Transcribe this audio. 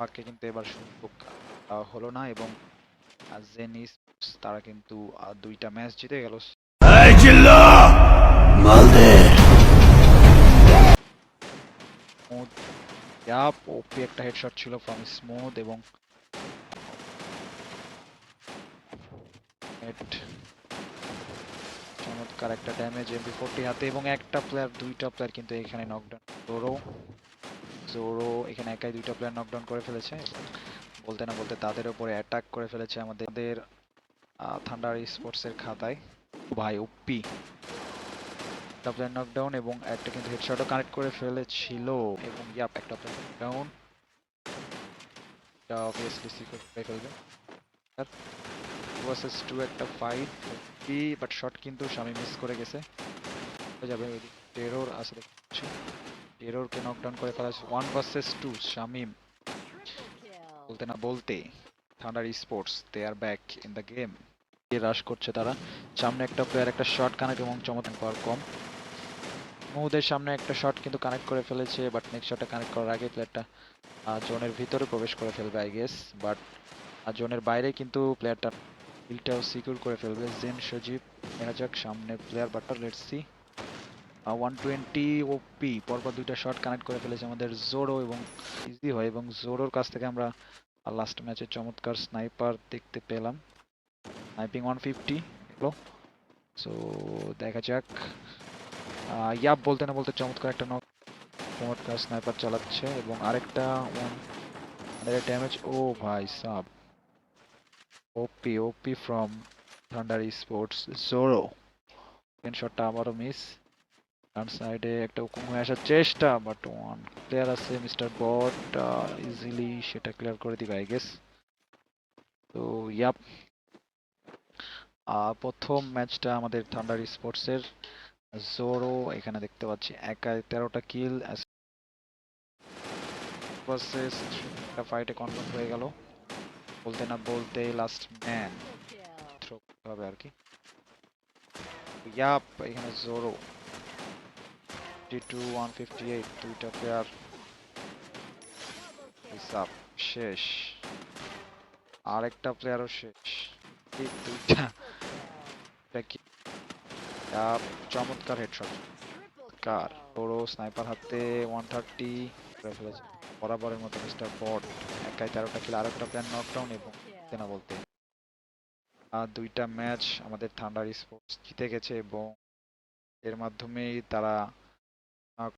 আমাকে কিন্তু এবার সুযোগ হলো না এবং জেনিস তারা কিন্তু দুইটা ম্যাচ জিতে গেল। স্মুথ ওপি একটা হেডশট ছিল ফ্রম স্মুথ এবং চমৎকার একটা ড্যামেজ এমপি40 হাতে এবং দুইটা প্লেয়ার কিন্তু এখানে নকডাউন। জোরো এখানে একাই দুইটা প্লেয়ার নকডাউন করে ফেলেছে। বলতে না বলতে তাদের উপরে অ্যাটাক করে ফেলেছে আমাদের থান্ডার স্পোর্টস এর খাতায়। ভাই ওপি একটা প্লেয়ার নকডাউন এবং একটা কিন্তু হেডশটও কানেক্ট করে ফেলেছিল এবং একটা প্লেয়ার নকডাউন, এটা অবভিয়াসলি সিকিউর করে ফেলবে। আর 2 ভার্সেস 2 একটা ফাইট, বাট শট কিন্তু শামি মিস করে গেছে। হয়ে যাবে ওইদিকে টেরর আছে দেখছি, টেররকে নকডাউন করে ফেলা হয়েছে। 1 ভার্সেস 2 শামিম। বলতে না বলতে Thunder Sports they are back in the game. Rush করছে তারা, সামনে একটা প্লেয়ার একটা শট কানেক্ট এবং চমৎকার পাওয়ার কম। ওদের সামনে একটা শট কিন্তু কানেক্ট করে ফেলেছে, বাট নেক্সট শটটা কানেক্ট করার আগে প্লেয়ারটা জোনের ভিতরে প্রবেশ করে ফেলবে আই গেস, বাট জোনের বাইরে কিন্তু প্লেয়ারটা কিলটাও সিকিউর করে ফেলবে। জেন সজীব দেখা যাক সামনে প্লেয়ার, বাট লেটস সি। 120 ওপি পরপর দুইটা শট কানেক্ট করে ফেলেছে আমাদের জোরো এবং ইজি হয় এবং জোরোর কাছ থেকে আমরা লাস্ট ম্যাচে চমৎকার স্নাইপার দেখতে পেলাম। স্নাইপিং 150 এলো। সো দেখা যাক। বলতে না বলতে চমৎকার একটা চমৎকার স্নাইপার চালাচ্ছে এবং আরেকটা ড্যামেজ। ও ভাই সাব, OP from Thunder Sports Zoro. Second শটটা আবারও মিস। ডান সাইডে একটা উকুন হয়ে আসার চেষ্টা, বাট ওয়ান প্লেয়ার আছে মিস্টার বট, ইজিলি সেটা ক্লিয়ার করে দিবে আই গেস। তো প্রথম ম্যাচটা আমাদের থান্ডার স্পোর্টস এর। জোরো এখানে দেখতে পাচ্ছি একাই 13টা কিল ভার্সেস একটা ফাইটে কনভার্ট হয়ে গেল। বলতে না বলতে লাস্ট ম্যান থ্রো হবে আর কি। এখানে জোরো 158 দুইটা প্লেয়ার হিসাব শেষ, আরেকটা প্লেয়ারও শেষ। এই দুইটা চমৎকার হেডশট, কার ওরও স্নাইপার হাতে 130 করে ফেলেছে বরাবরের মতো মিস্টার বট। একাই 13টা কিল, আরেকটা প্লেয়ার নকডাউন এবং না বলতে দুইটা ম্যাচ আমাদের থান্ডার স্পোর্টস জিতে গেছে এবং এর মাধ্যমেই তারা